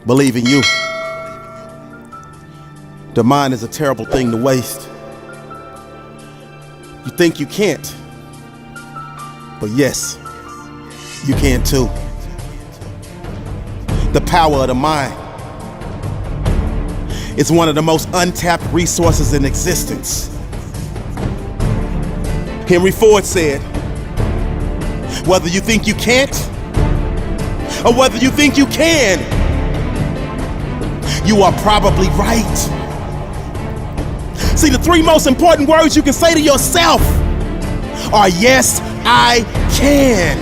Believe in you. The mind is a terrible thing to waste. You think you can't, but yes, you can too. The power of the mind is one of the most untapped resources in existence. Henry Ford said, whether you think you can't or whether you think you can, you are probably right. See, the three most important words you can say to yourself are yes, I can.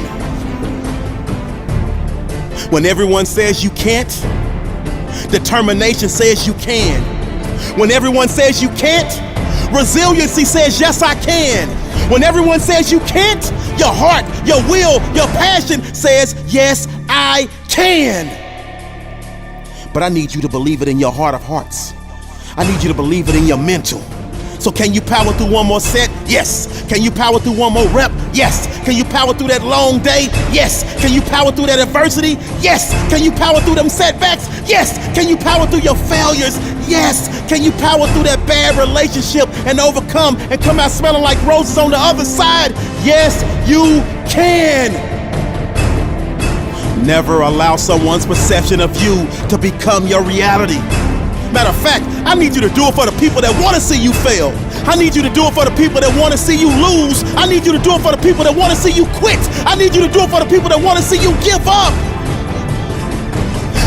When everyone says you can't, determination says you can. When everyone says you can't, resiliency says yes, I can. When everyone says you can't, your heart, your will, your passion says yes, I can. But I need you to believe it in your heart of hearts. I need you to believe it in your mental. So can you power through one more set? Yes. Can you power through one more rep? Yes. Can you power through that long day? Yes. Can you power through that adversity? Yes. Can you power through them setbacks? Yes. Can you power through your failures? Yes. Can you power through that bad relationship and overcome and come out smelling like roses on the other side? Yes, you can. Never allow someone's perception of you to become your reality. Matter of fact, I need you to do it for the people that want to see you fail. I need you to do it for the people that want to see you lose. I need you to do it for the people that want to see you quit. I need you to do it for the people that want to see you give up.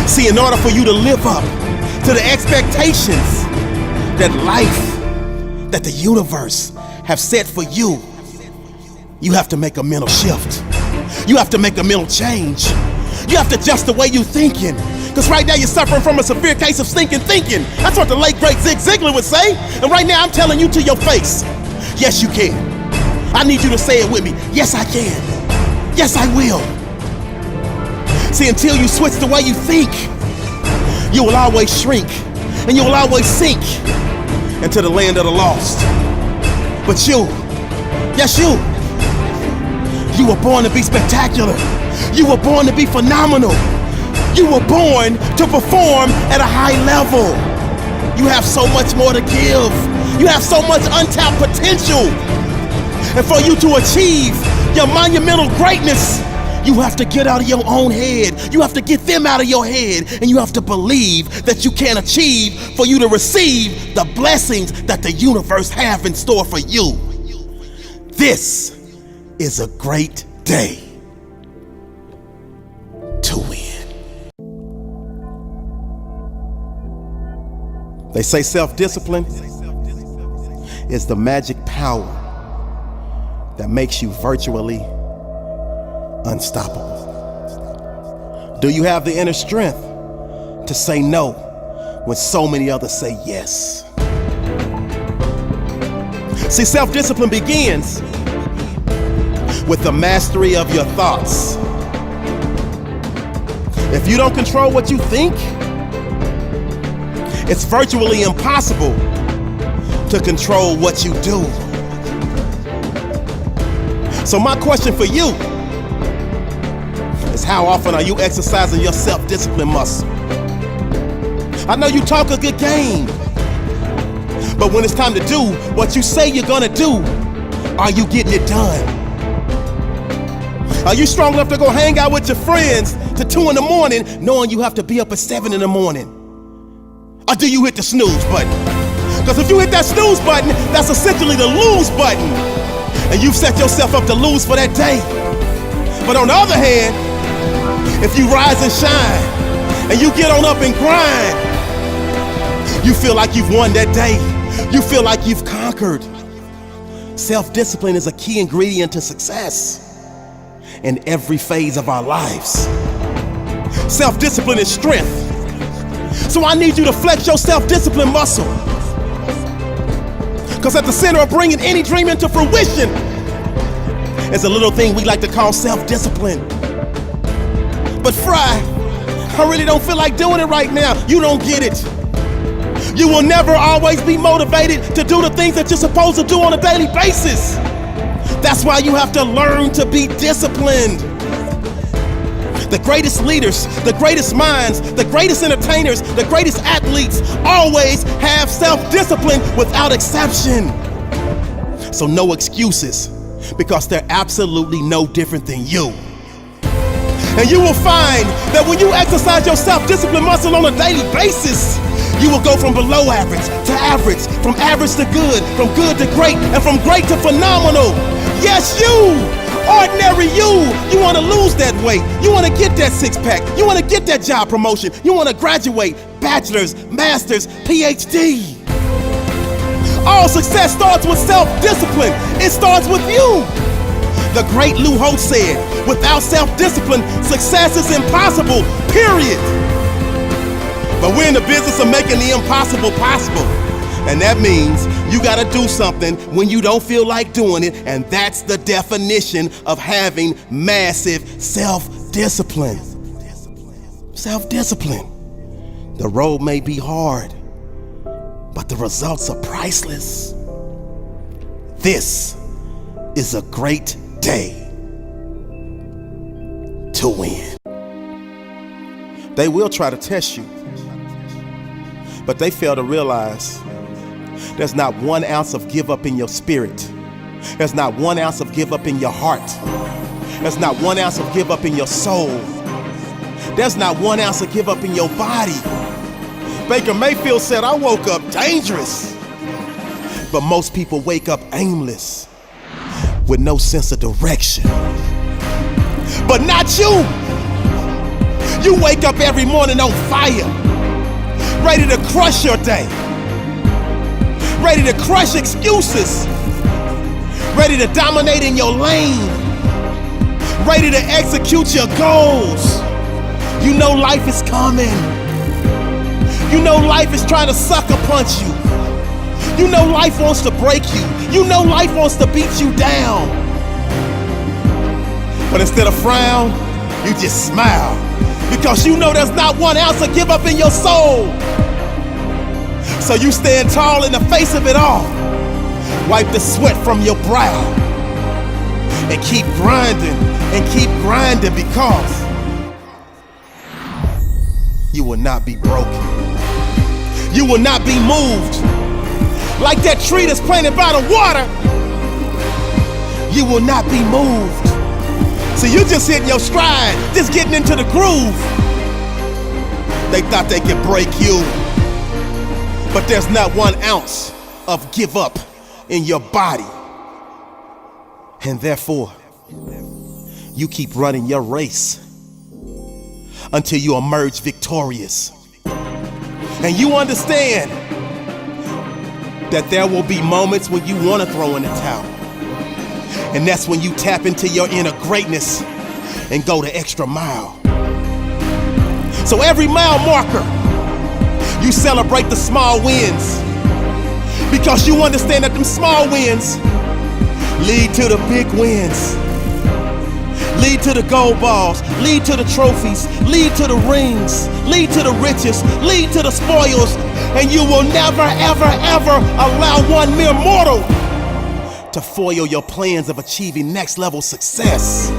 See, in order for you to live up to the expectations that life, that the universe have set for you, you have to make a mental shift. You have to make a mental change. You have to adjust the way you're thinking. Because right now you're suffering from a severe case of stinking thinking. That's what the late great Zig Ziglar would say. And right now I'm telling you to your face, yes you can. I need you to say it with me. Yes I can. Yes I will. See, until you switch the way you think, you will always shrink and you will always sink into the land of the lost. But you, yes you were born to be spectacular. You were born to be phenomenal. You were born to perform at a high level. You have so much more to give. You have so much untapped potential. And for you to achieve your monumental greatness, you have to get out of your own head. You have to get them out of your head. And you have to believe that you can achieve for you to receive the blessings that the universe have in store for you. This is a great day to win. They say self-discipline is the magic power that makes you virtually unstoppable. Do you have the inner strength to say no when so many others say yes? See, self-discipline begins with the mastery of your thoughts. If you don't control what you think, it's virtually impossible to control what you do. So my question for you is, how often are you exercising your self-discipline muscle? I know you talk a good game, but when it's time to do what you say you're gonna do, are you getting it done? Are you strong enough to go hang out with your friends to 2 in the morning knowing you have to be up at 7 in the morning? Or do you hit the snooze button? Because if you hit that snooze button, that's essentially the lose button. And you've set yourself up to lose for that day. But on the other hand, if you rise and shine and you get on up and grind, you feel like you've won that day. You feel like you've conquered. Self-discipline is a key ingredient to success in every phase of our lives. Self-discipline is strength. So I need you to flex your self-discipline muscle. Because at the center of bringing any dream into fruition is a little thing we like to call self-discipline. But Fry, I really don't feel like doing it right now. You don't get it. You will never always be motivated to do the things that you're supposed to do on a daily basis. That's why you have to learn to be disciplined. The greatest leaders, the greatest minds, the greatest entertainers, the greatest athletes always have self-discipline without exception. So no excuses, because they're absolutely no different than you. And you will find that when you exercise your self-discipline muscle on a daily basis, you will go from below average to average, from average to good, from good to great, and from great to phenomenal. Yes, you, ordinary you want to lose that weight. You want to get that six-pack. You want to get that job promotion. You want to graduate, bachelor's, master's, PhD. All success starts with self-discipline. It starts with you. The great Lou Holtz said, without self-discipline, success is impossible, period. But we're in the business of making the impossible possible. And that means you gotta do something when you don't feel like doing it, and that's the definition of having massive self-discipline. Self-discipline. The road may be hard, but the results are priceless. This is a great day to win. They will try to test you, but they fail to realize there's not 1 ounce of give up in your spirit. There's not 1 ounce of give up in your heart. There's not 1 ounce of give up in your soul. There's not 1 ounce of give up in your body. Baker Mayfield said, I woke up dangerous. But most people wake up aimless, with no sense of direction. But not you. You wake up every morning on fire, ready to crush your day, ready to crush excuses, ready to dominate in your lane, ready to execute your goals. You know life is coming. You know life is trying to sucker punch you. You know life wants to break you. You know life wants to beat you down. But instead of frown, you just smile, because you know there's not 1 ounce of give up in your soul. So you stand tall in the face of it all. Wipe the sweat from your brow and keep grinding, because you will not be broken. You will not be moved. Like that tree that's planted by the water, you will not be moved. So you just hitting your stride, just getting into the groove. They thought they could break you, but there's not 1 ounce of give up in your body. And therefore, you keep running your race until you emerge victorious. And you understand that there will be moments when you want to throw in the towel. And that's when you tap into your inner greatness and go the extra mile. So every mile marker, you celebrate the small wins, because you understand that them small wins lead to the big wins, lead to the gold balls, lead to the trophies, lead to the rings, lead to the riches, lead to the spoils. And you will never, ever, ever allow one mere mortal to foil your plans of achieving next level success.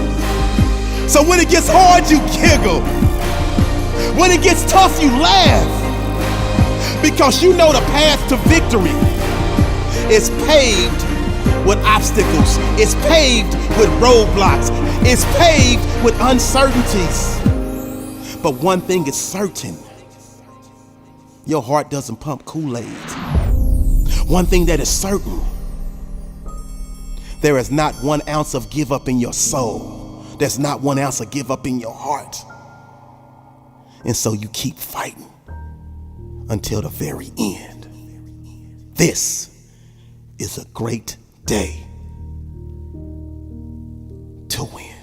So when it gets hard, you giggle. When it gets tough, you laugh, because you know the path to victory is paved with obstacles. It's paved with roadblocks. It's paved with uncertainties. But one thing is certain: your heart doesn't pump Kool-Aid. One thing that is certain: there is not 1 ounce of give up in your soul. There's not 1 ounce of give up in your heart. And so you keep fighting until the very end. This is a great day to win.